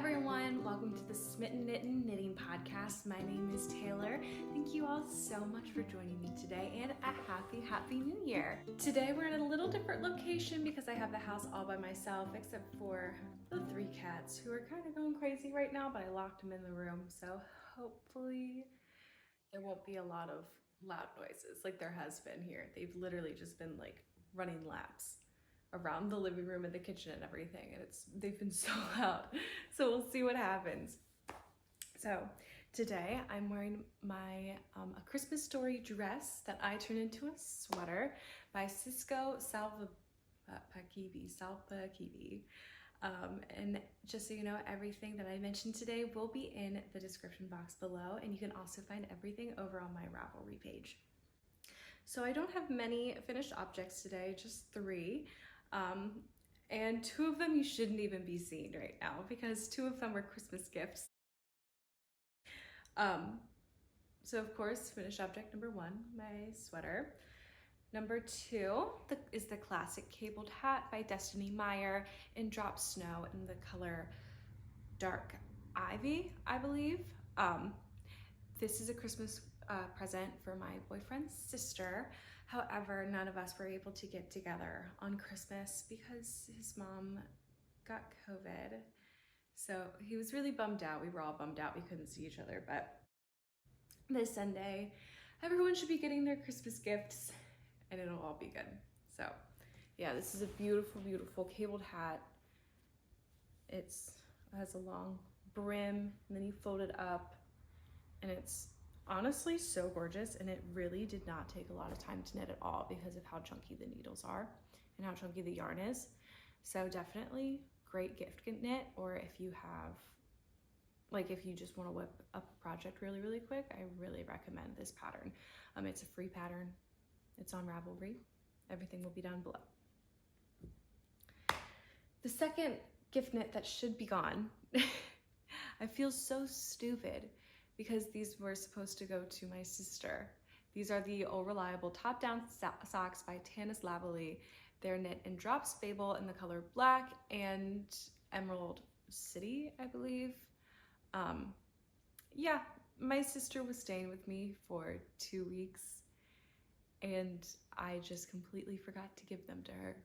everyone, welcome to the Smitten Knitting podcast. My name is Taylor. Thank you all so much for joining me today and a happy new year. Today we're in a little different location because I have the house all by myself except for the 3 cats who are kind of going crazy right now, but I locked them in the room, so hopefully there won't be a lot of loud noises like there has been here. They've literally just been like running laps around the living room and the kitchen and everything, and they've been so loud, so we'll see what happens. So today I'm wearing my a Christmas story dress that I turned into a sweater by Sisko Sälpäkivi. And just so you know, everything that I mentioned today will be in the description box below, and you can also find everything over on my Ravelry page. So I don't have many finished objects today, just 3. And 2 of them you shouldn't even be seeing right now because 2 of them were Christmas gifts. So of course, finished object number 1, my sweater. Number 2 is the classic cabled hat by Meyer in Drop Snow in the color Dark Ivy, I believe. This is a Christmas present for my boyfriend's sister. However, none of us were able to get together on Christmas because his mom got COVID. So he was really bummed out. We were all bummed out we couldn't see each other, but this Sunday, everyone should be getting their Christmas gifts and it'll all be good. So yeah, this is a beautiful, beautiful cabled hat. It has a long brim and then you fold it up, and it's honestly so gorgeous, and it really did not take a lot of time to knit at all because of how chunky the needles are and how chunky the yarn is. So definitely great gift knit, or if you have, like if you just want to whip up a project really, really quick, I really recommend this pattern. It's a free pattern. It's on Ravelry. Everything will be down below. The second gift knit that should be gone, I feel so stupid because these were supposed to go to my sister. These are the All Reliable top-down socks by Lavallee. They're knit in Drops Fabel in the color black and Emerald City, I believe. Yeah, my sister was staying with me for 2 weeks and I just completely forgot to give them to her.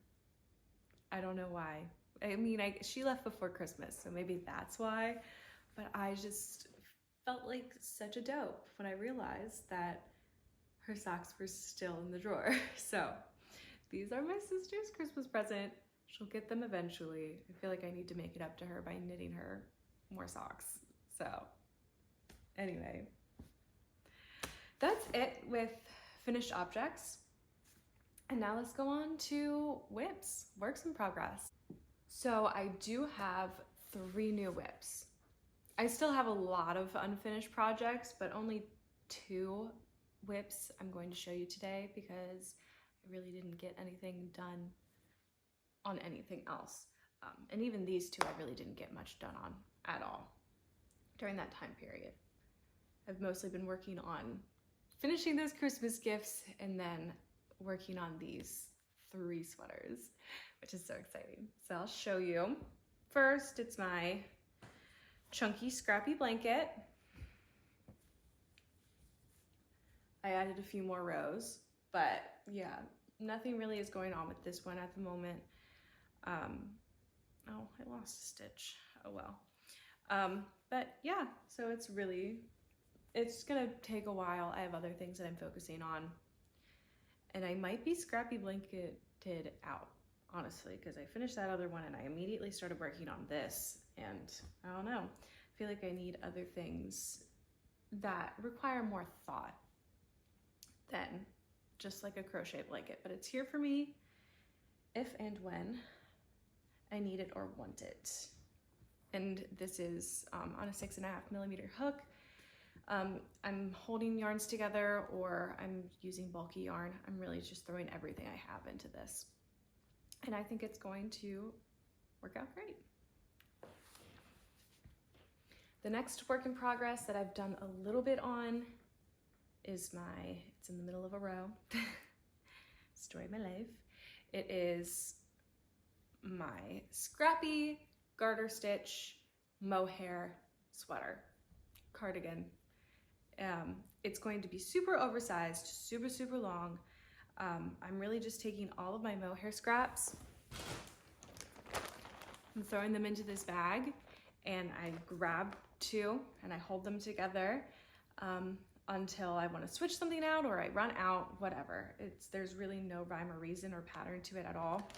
I don't know why. I mean, she left before Christmas, so maybe that's why, but I just felt like such a dope when I realized that her socks were still in the drawer. So these are my sister's Christmas present. She'll get them eventually. I feel like I need to make it up to her by knitting her more socks. So anyway, that's it with finished objects. And now let's go on to whips, works in progress. So I do have 3 new whips. I still have a lot of unfinished projects, but only 2 whips I'm going to show you today because I really didn't get anything done on anything else. And even these 2 I really didn't get much done on at all during that time period. I've mostly been working on finishing those Christmas gifts and then working on these 3 sweaters, which is so exciting. So I'll show you. First, it's my chunky Scrappy blanket. I added a few more rows, but yeah, nothing really is going on with this one at the moment. Oh, I lost a stitch. Oh well. But yeah, so it's gonna take a while. I have other things that I'm focusing on, and I might be Scrappy blanketed out, honestly, because I finished that other one and I immediately started working on this, and I don't know, I feel like I need other things that require more thought than just like a crochet blanket, but it's here for me if and when I need it or want it. And this is on a 6.5mm hook. I'm holding yarns together or I'm using bulky yarn. I'm really just throwing everything I have into this. And I think it's going to work out great. The next work in progress that I've done a little bit on is it's in the middle of a row, story of my life. It is my Scrappy garter stitch mohair sweater, cardigan. It's going to be super oversized, super, super long. I'm really just taking all of my mohair scraps and throwing them into this bag, and I grab two and I hold them together until I want to switch something out or I run out, whatever. There's really no rhyme or reason or pattern to it at all.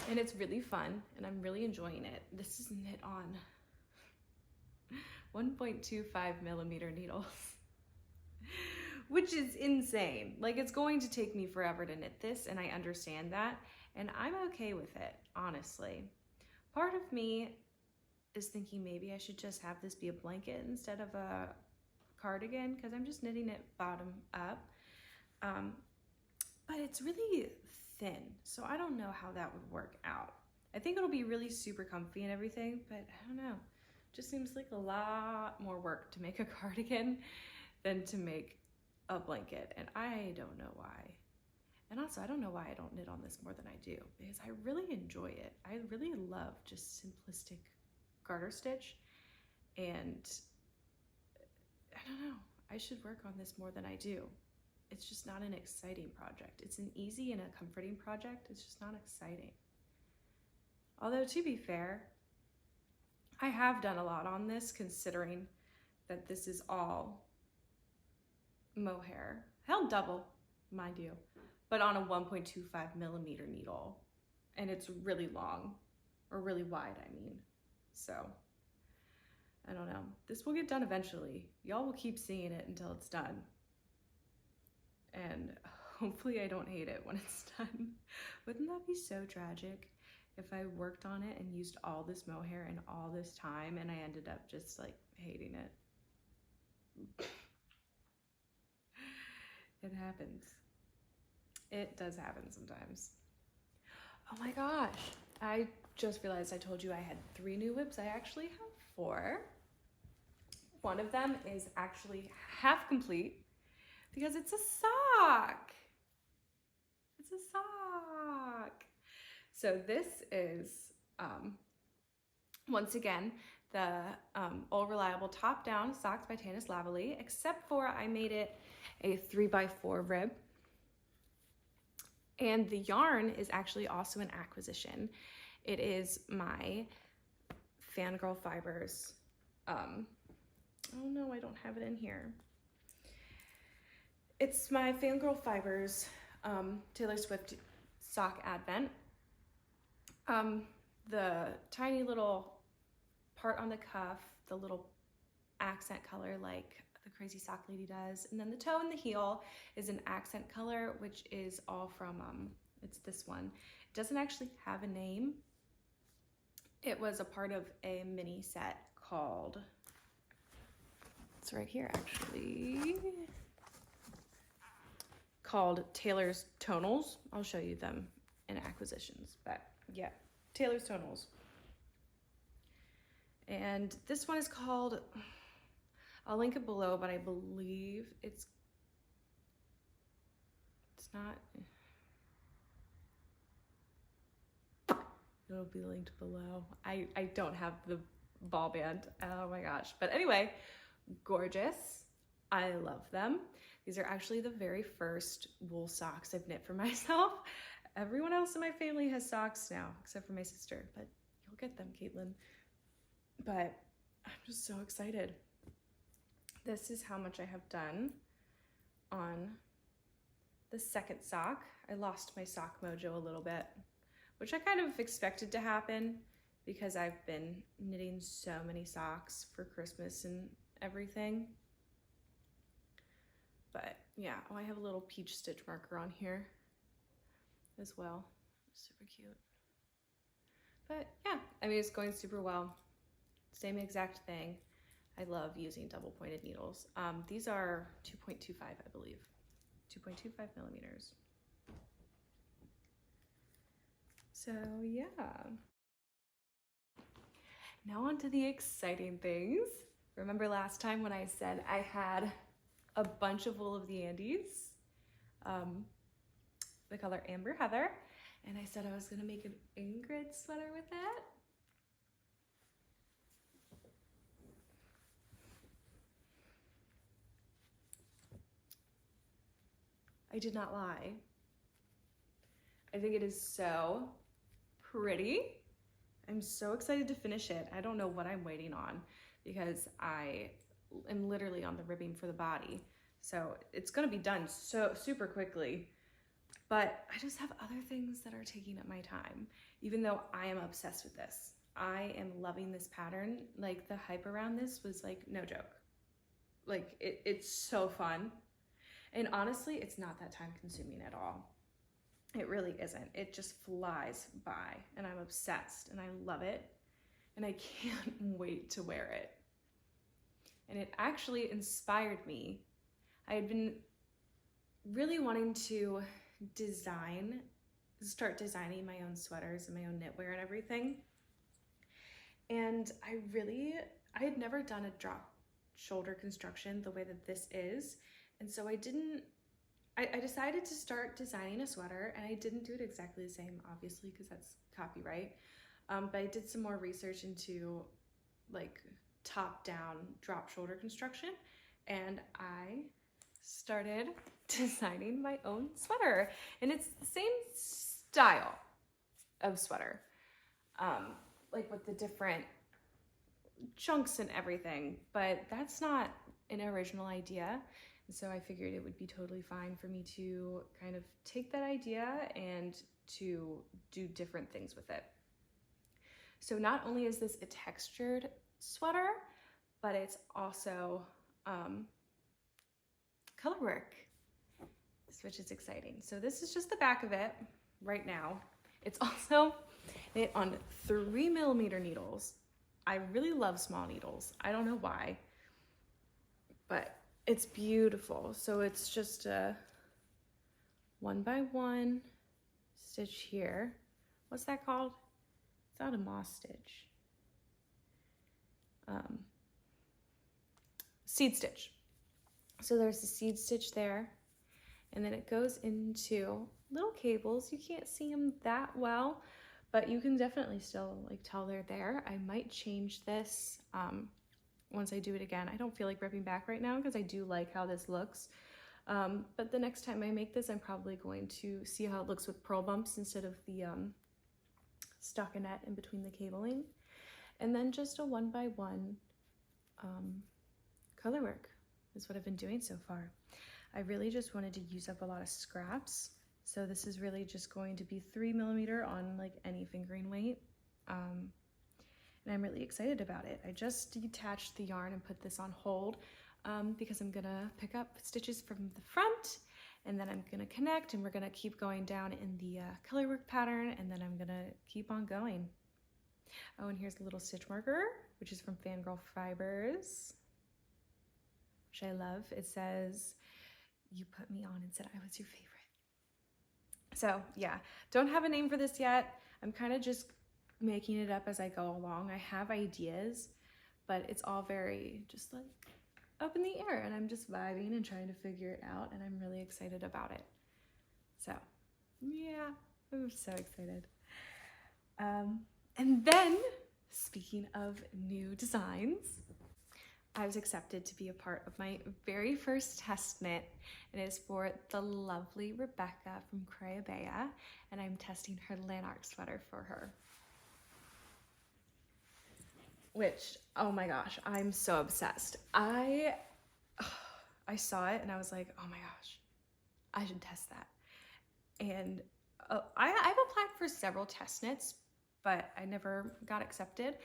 And it's really fun and I'm really enjoying it. This is knit on 1.25 millimeter needles, which is insane. Like, it's going to take me forever to knit this, and I understand that, and I'm okay with it, honestly. Part of me is thinking maybe I should just have this be a blanket instead of a cardigan, because I'm just knitting it bottom up. But it's really thin, so I don't know how that would work out. I think it'll be really super comfy and everything, but I don't know. Just seems like a lot more work to make a cardigan than to make a blanket, and I don't know why. And also, I don't know why I don't knit on this more than I do, because I really enjoy it. I really love just simplistic garter stitch, and I don't know, I should work on this more than I do. It's just not an exciting project. It's an easy and a comforting project. It's just not exciting. Although, to be fair, I have done a lot on this, considering that this is all mohair, held double, mind you, but on a 1.25 millimeter needle, and it's really long, or really wide, I mean. So, I don't know. This will get done eventually. Y'all will keep seeing it until it's done. And hopefully I don't hate it when it's done. Wouldn't that be so tragic if I worked on it and used all this mohair and all this time and I ended up just like hating it? It happens. It does happen sometimes. Oh my gosh, I just realized I told you I had 3 new whips. I actually have 4. One of them is actually half complete because it's a sock. It's a sock. So this is, once again, the All Reliable Top Down Socks by Tania's Lavallee, except for I made it a 3x4 rib. And the yarn is actually also an acquisition. It is my Fangirl Fibers. Oh no, I don't have it in here. It's my Fangirl Fibers Taylor Swift sock advent. The tiny little part on the cuff, the little accent color like the crazy sock lady does, and then the toe and the heel is an accent color, which is all from it's this one. It doesn't actually have a name. It was a part of a mini set called, it's right here actually, called Taylor's Tonals. I'll show you them in acquisitions, but yeah, Taylor's Tonals. And this one is called, I'll link it below, but I believe it's not, it'll be linked below. I don't have the ball band, oh my gosh. But anyway, gorgeous, I love them. These are actually the very first wool socks I've knit for myself. Everyone else in my family has socks now, except for my sister, but you'll get them, Caitlin. But I'm just so excited. This is how much I have done on the second sock. I lost my sock mojo a little bit, which I kind of expected to happen because I've been knitting so many socks for Christmas and everything. But yeah, oh, I have a little peach stitch marker on here as well. Super cute. But yeah, I mean, it's going super well. Same exact thing. I love using double pointed needles. These are 2.25, I believe. 2.25 millimeters. So yeah. Now on to the exciting things. Remember last time when I said I had a bunch of wool of the Andes, the color Amber Heather, and I said I was gonna make an Ingrid sweater with it? I did not lie. I think it is so pretty. I'm so excited to finish it. I don't know what I'm waiting on because I am literally on the ribbing for the body. So it's gonna be done so super quickly, but I just have other things that are taking up my time, even though I am obsessed with this. I am loving this pattern. Like the hype around this was like no joke. Like it's so fun. And honestly, it's not that time consuming at all. It really isn't. It just flies by and I'm obsessed and I love it and I can't wait to wear it. And it actually inspired me. I had been really wanting to start designing my own sweaters and my own knitwear and everything. And I had never done a drop shoulder construction the way that this is. And so I decided to start designing a sweater, and I didn't do it exactly the same, obviously, because that's copyright. But I did some more research into like top-down drop shoulder construction, and I started designing my own sweater. And it's the same style of sweater, like with the different chunks and everything, but that's not an original idea. So I figured it would be totally fine for me to kind of take that idea and to do different things with it. So not only is this a textured sweater, but it's also color work, which is exciting. So this is just the back of it right now. It's also knit on 3mm needles. I really love small needles. I don't know why, but it's beautiful. So it's just a 1x1 stitch here. What's that called? It's not a moss stitch. Seed stitch. So there's the seed stitch there, and then it goes into little cables. You can't see them that well, but you can definitely still like tell they're there. I might change this once I do it again. I don't feel like ripping back right now because I do like how this looks. But the next time I make this, I'm probably going to see how it looks with purl bumps instead of the stockinette in between the cabling. And then just a 1x1 color work is what I've been doing so far. I really just wanted to use up a lot of scraps. So this is really just going to be 3mm on like any fingering weight. And I'm really excited about it. I just detached the yarn and put this on hold because I'm gonna pick up stitches from the front, and then I'm gonna connect, and we're gonna keep going down in the color work pattern, and then I'm gonna keep on going. Oh, and here's a little stitch marker, which is from Fangirl Fibers, which I love. It says, "You put me on and said I was your favorite." So yeah, don't have a name for this yet. I'm kind of just making it up as I go along. I have ideas, but it's all very just like up in the air, and I'm just vibing and trying to figure it out, and I'm really excited about it. So yeah, I'm so excited. And then, speaking of new designs, I was accepted to be a part of my very first test knit. It is for the lovely Rebecca from Crayabea, and I'm testing her Lanark sweater for her. Which, oh my gosh, I'm so obsessed. I saw it and I was like, oh my gosh, I should test that. And I've applied for several test knits, but I never got accepted.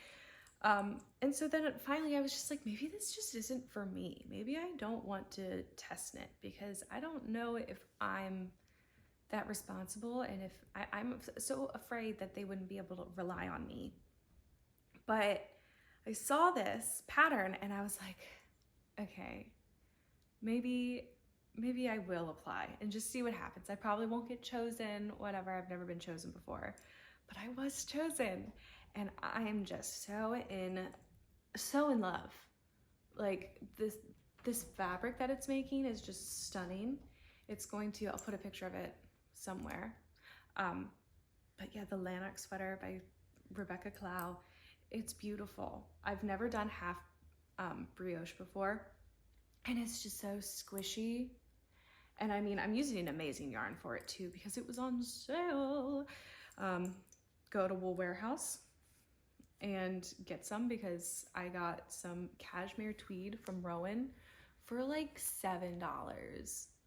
And so then finally I was just like, maybe this just isn't for me. Maybe I don't want to test knit because I don't know if I'm that responsible, and if I'm so afraid that they wouldn't be able to rely on me. But I saw this pattern and I was like, okay, maybe I will apply and just see what happens. I probably won't get chosen, whatever. I've never been chosen before, but I was chosen, and I am just so in love. Like this fabric that it's making is just stunning. It's going to, I'll put a picture of it somewhere. But yeah, the Lanark sweater by Rebecca Clow, it's beautiful. I've never done half brioche before, and it's just so squishy, And I mean, I'm using an amazing yarn for it too because it was on sale. Go to Wool Warehouse and get some because I got some cashmere tweed from Rowan for like $7,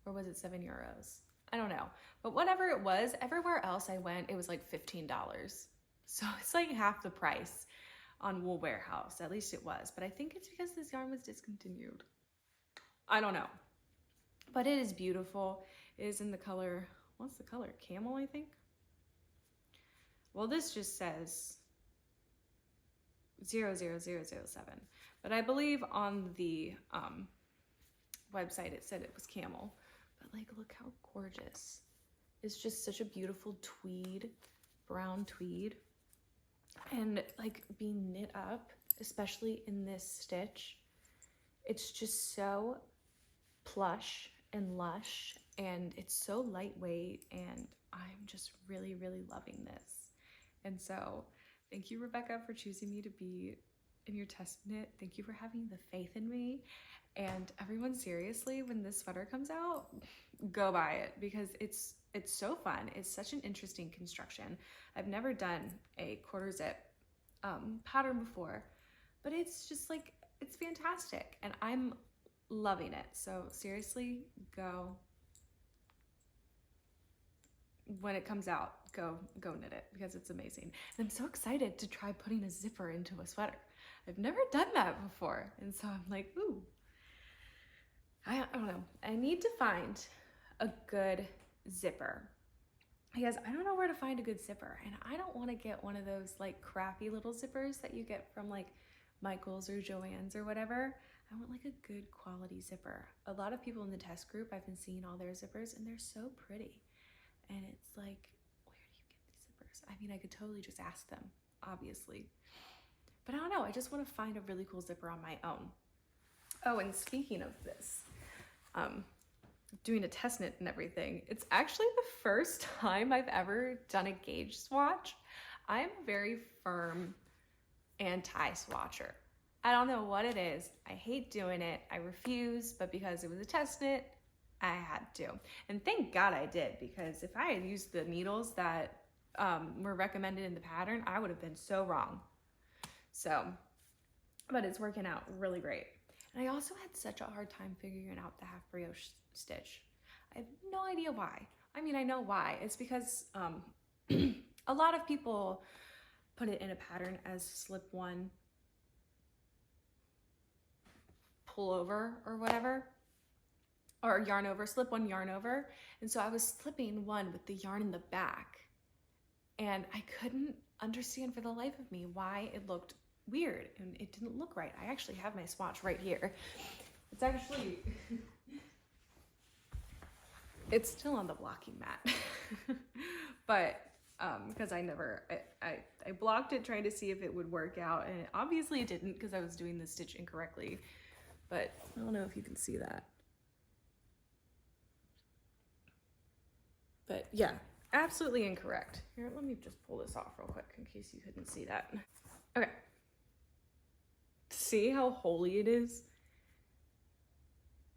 or was it €7? I don't know, but whatever it was, everywhere else I went, it was like $15. So it's like half the price on Wool Warehouse, at least it was, but I think it's because this yarn was discontinued. I don't know, but it is beautiful. It is in the color, what's the color? Camel, I think. Well, this just says 00007, but I believe on the website it said it was camel. But like, look how gorgeous. It's just such a beautiful tweed, brown tweed, and like being knit up, especially in this stitch, it's just so plush and lush, and it's so lightweight, and I'm just really, really loving this. And so thank you, Rebecca, for choosing me to be in your test knit. Thank you for having the faith in me. And everyone, seriously, when this sweater comes out, go buy it because it's so fun. It's such an interesting construction. I've never done a quarter zip pattern before, but it's just like, it's fantastic and I'm loving it. So seriously, go. When it comes out, go knit it because it's amazing. And I'm so excited to try putting a zipper into a sweater. I've never done that before. And so I'm like, ooh, I don't know. I need to find a good zipper because I don't know where to find a good zipper. And I don't want to get one of those like crappy little zippers that you get from like Michael's or Joann's or whatever. I want like a good quality zipper. A lot of people in the test group, I've been seeing all their zippers and they're so pretty. And it's like, where do you get these zippers? I mean, I could totally just ask them, obviously. But I don't know, I just want to find a really cool zipper on my own. Oh, and speaking of this, doing a test knit and everything, it's actually the first time I've ever done a gauge swatch. I'm a very firm anti-swatcher. I don't know what it is. I hate doing it. I refuse, but because it was a test knit, I had to. And thank God I did, because if I had used the needles that were recommended in the pattern, I would have been so wrong. So, but it's working out really great. And I also had such a hard time figuring out the half brioche stitch. I have no idea why. I mean, I know why. It's because a lot of people put it in a pattern as slip one, pull over or whatever. Or yarn over, slip one, yarn over. And so I was slipping one with the yarn in the back. And I couldn't understand for the life of me why it looked weird and it didn't look right. I actually have my swatch right here. It's actually, it's still on the blocking mat. But because I blocked it trying to see if it would work out, and obviously it didn't because I was doing the stitch incorrectly. But I don't know if you can see that. But yeah, absolutely incorrect. Here, let me just pull this off real quick in case you couldn't see that. Okay. See how holy it is?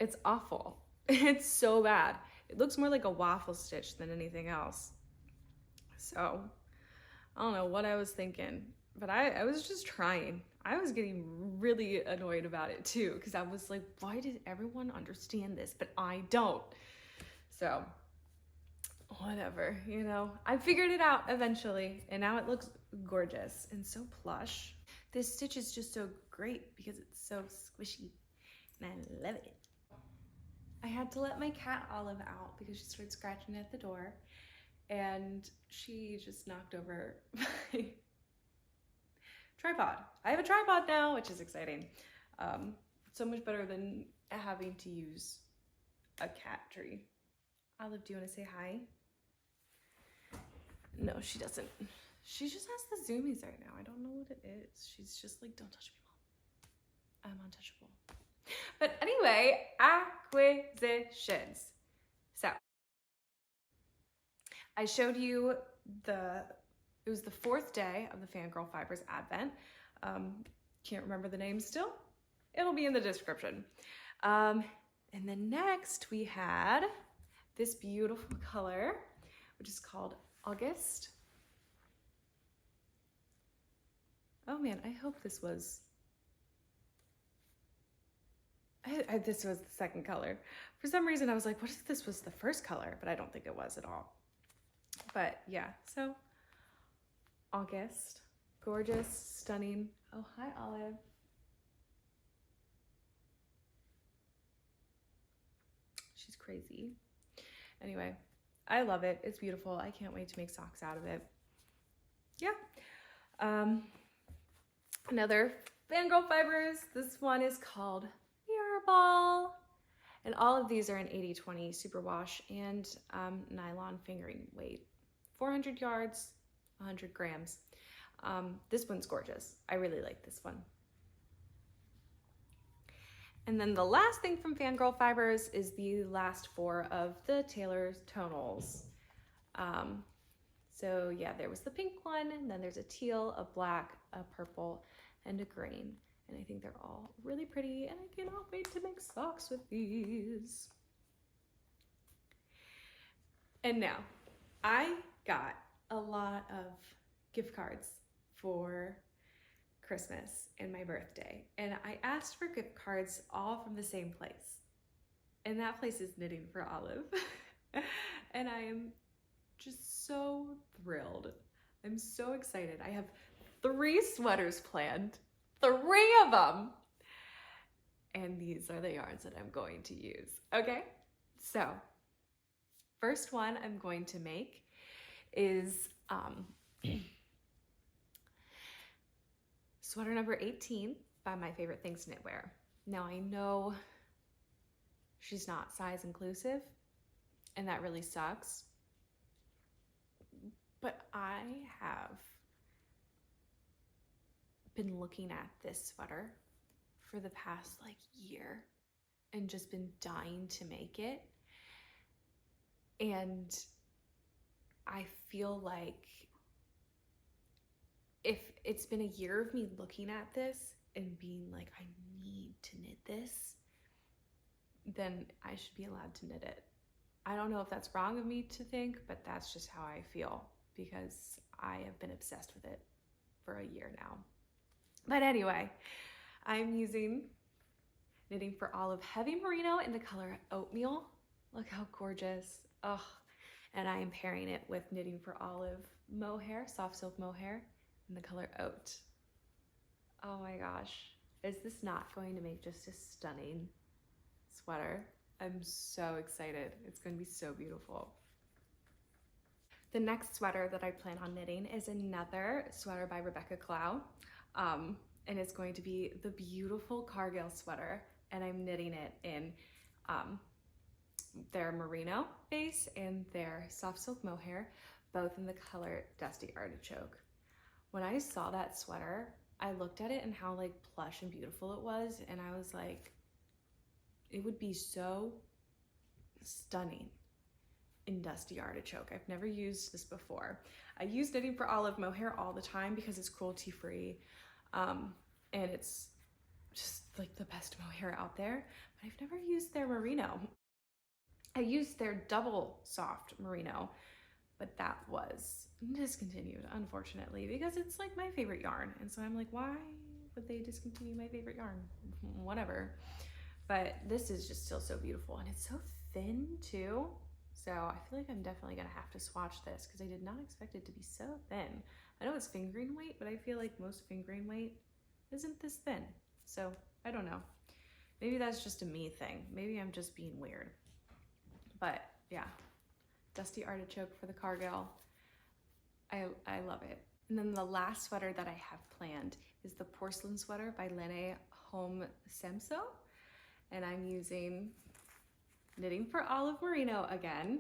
It's awful. It's so bad. It looks more like a waffle stitch than anything else. So, I don't know what I was thinking, but I was just trying. I was getting really annoyed about it too, because I was like, why did everyone understand this, but I don't? So, whatever, you know, I figured it out eventually, and now it looks gorgeous and so plush. This stitch is just so great because it's so squishy, and I love it. I had to let my cat Olive out because she started scratching at the door, and she just knocked over my tripod. I have a tripod now, which is exciting. So much better than having to use a cat tree. Olive, do you want to say hi? No, she doesn't. She just has the zoomies right now. I don't know what it is. She's just like, don't touch me, Mom. I'm untouchable. But anyway, acquisitions. So, I showed you it was the 4th day of the Fangirl Fibers Advent. Can't remember the name still. It'll be in the description. And then next we had this beautiful color, which is called August. Oh man, I hope this was, this was the second color. For some reason I was like, what if this was the first color? But I don't think it was at all. But yeah, so August, gorgeous, stunning. Oh, hi Olive. She's crazy. Anyway, I love it. It's beautiful. I can't wait to make socks out of it. Yeah. Another Fangirl fibers. This one is called Mirror Ball. And all of these are in 80/20 superwash and nylon fingering weight. 400 yards, 100 grams. This one's gorgeous. I really like this one. And then the last thing from Fangirl Fibers is the last 4 of the Taylor's Tonals. So yeah, there was the pink one, and then there's a teal, a black, a purple, and a green. And I think they're all really pretty, and I cannot wait to make socks with these. And now, I got a lot of gift cards for Christmas and my birthday, and I asked for gift cards all from the same place, and that place is Knitting for Olive. And I am just so thrilled. I'm so excited. I have 3 sweaters planned, 3 of them, and these are the yarns that I'm going to use. Okay, so first one I'm going to make is sweater number 18 by My Favorite Things Knitwear. Now I know she's not size inclusive, and that really sucks, but I have been looking at this sweater for the past like year and just been dying to make it. And I feel like if it's been a year of me looking at this and being like, I need to knit this, then I should be allowed to knit it. I don't know if that's wrong of me to think, but that's just how I feel, because I have been obsessed with it for a year now. But anyway, I'm using Knitting for Olive Heavy Merino in the color Oatmeal. Look how gorgeous. Oh, and I am pairing it with Knitting for Olive Mohair, soft silk mohair in the color Oat. Oh my gosh, is this not going to make just a stunning sweater? I'm so excited. It's going to be so beautiful. The next sweater that I plan on knitting is another sweater by Rebecca Clow. And it's going to be the beautiful Cargill sweater, and I'm knitting it in their merino base and their soft silk mohair, both in the color Dusty Artichoke. When I saw that sweater, I looked at it and how like plush and beautiful it was, and I was like, it would be so stunning in Dusty Artichoke. I've never used this before. I use Knitting for Olive mohair all the time because it's cruelty free, and it's just like the best mohair out there, but I've never used their merino. I used their double soft merino, but that was discontinued, unfortunately, because it's like my favorite yarn. And so I'm like, why would they discontinue my favorite yarn? Whatever. But this is just still so beautiful, and it's so thin too. So I feel like I'm definitely gonna have to swatch this because I did not expect it to be so thin. I know it's fingering weight, but I feel like most fingering weight isn't this thin. So I don't know. Maybe that's just a me thing. Maybe I'm just being weird. But yeah, Dusty Artichoke for the Cargill. I love it. And then the last sweater that I have planned is the Porcelain Sweater by Lene Home Semso. And I'm using Knitting for Olive Merino again,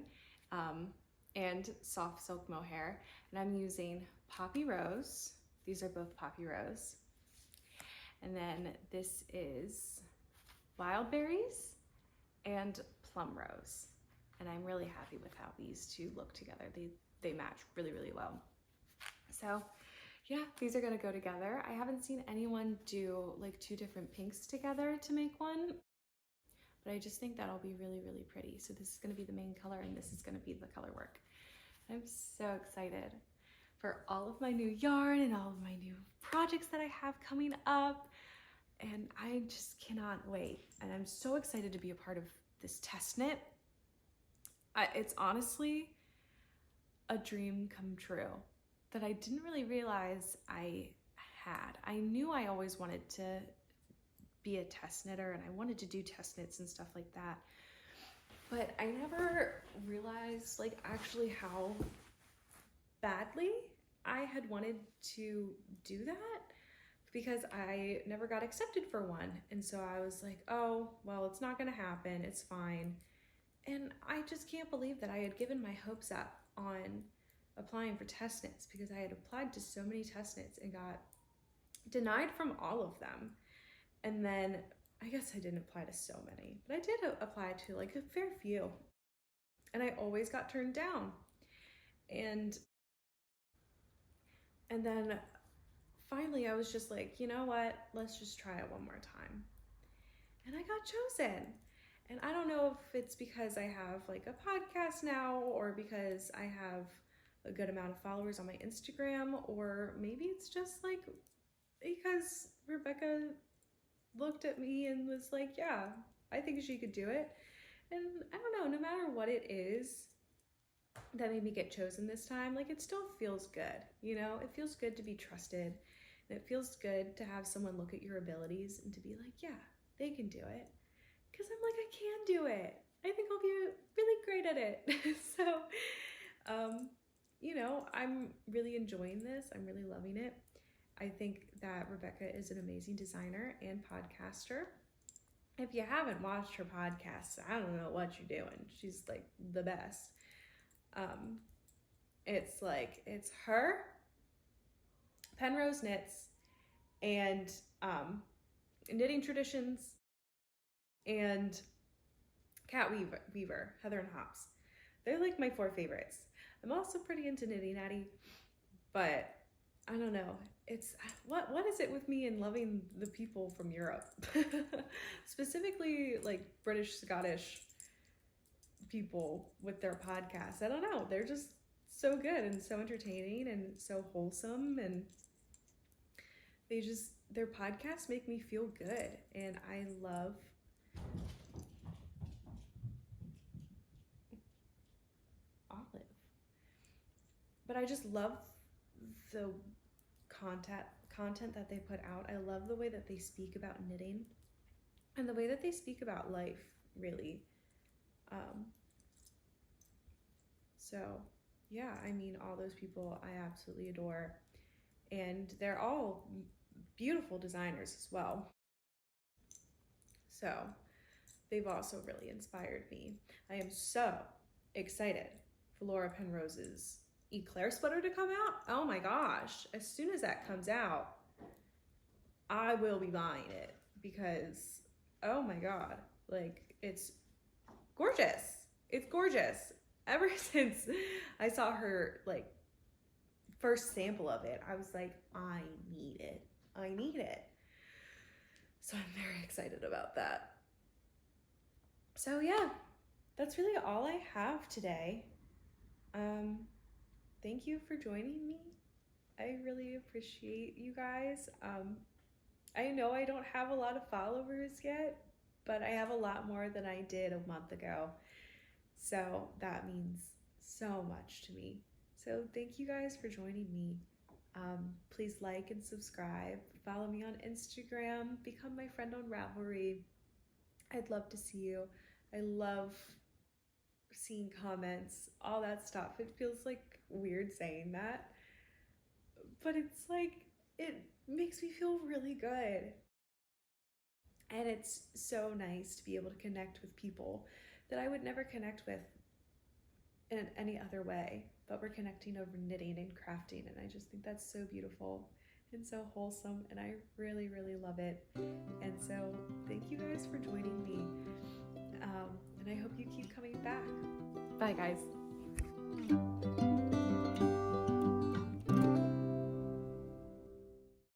and soft silk mohair. And I'm using Poppy Rose. These are both Poppy Rose. And then this is Wild Berries and Plum Rose. And I'm really happy with how these two look together. They match really, really well. So yeah, these are gonna go together. I haven't seen anyone do like 2 different pinks together to make one, but I just think that'll be really, really pretty. So this is gonna be the main color and this is gonna be the color work. I'm so excited for all of my new yarn and all of my new projects that I have coming up. And I just cannot wait. And I'm so excited to be a part of this test knit. It's honestly a dream come true that I didn't really realize I had. I knew I always wanted to be a test knitter and I wanted to do test knits and stuff like that. But I never realized like actually how badly I had wanted to do that, because I never got accepted for one. And so I was like, oh, well, it's not gonna happen, it's fine. And I just can't believe that I had given my hopes up on applying for test knits, because I had applied to so many test knits and got denied from all of them. And then I guess I didn't apply to so many, but I did apply to like a fair few. And I always got turned down. And then finally I was just like, you know what, let's just try it one more time. And I got chosen. And I don't know if it's because I have like a podcast now, or because I have a good amount of followers on my Instagram, or maybe it's just like because Rebecca looked at me and was like, yeah, I think she could do it. And I don't know, no matter what it is that made me get chosen this time, like it still feels good, you know? It feels good to be trusted, and it feels good to have someone look at your abilities and to be like, yeah, they can do it. Because I'm like, I can do it. I think I'll be really great at it. So, you know, I'm really enjoying this. I'm really loving it. I think that Rebecca is an amazing designer and podcaster. If you haven't watched her podcast, I don't know what you're doing. She's like the best. It's like, it's her, Penrose Knits, and Knitting Traditions, and Cat Weaver, Heather and Hops. They're like my 4 favorites. I'm also pretty into Knitty Natty, but I don't know. It's what is it with me and loving the people from Europe? Specifically like British, Scottish people with their podcasts. I don't know. They're just so good and so entertaining and so wholesome, and their podcasts make me feel good, and I love Olive. But I just love the content that they put out. I love the way that they speak about knitting and the way that they speak about life, really. So yeah, I mean, all those people I absolutely adore, and they're all beautiful designers as well. So they've also really inspired me. I am so excited for Laura Penrose's Eclair sweater to come out. Oh my gosh, as soon as that comes out, I will be buying it, because oh my god, like it's gorgeous. It's gorgeous. Ever since I saw her like first sample of it, I was like, I need it. I need it. So I'm very excited about that. So yeah, that's really all I have today. Thank you for joining me. I really appreciate you guys. I know I don't have a lot of followers yet, but I have a lot more than I did a month ago. So that means so much to me. So thank you guys for joining me. Please like and subscribe. Follow me on Instagram. Become my friend on Ravelry. I'd love to see you. I love seeing comments, all that stuff. It feels like weird saying that, but it's like, it makes me feel really good. And it's so nice to be able to connect with people that I would never connect with in any other way, but we're connecting over knitting and crafting, and I just think that's so beautiful and so wholesome, and I really, really love it. And so thank you guys for joining me, and I hope you keep coming back. Bye guys.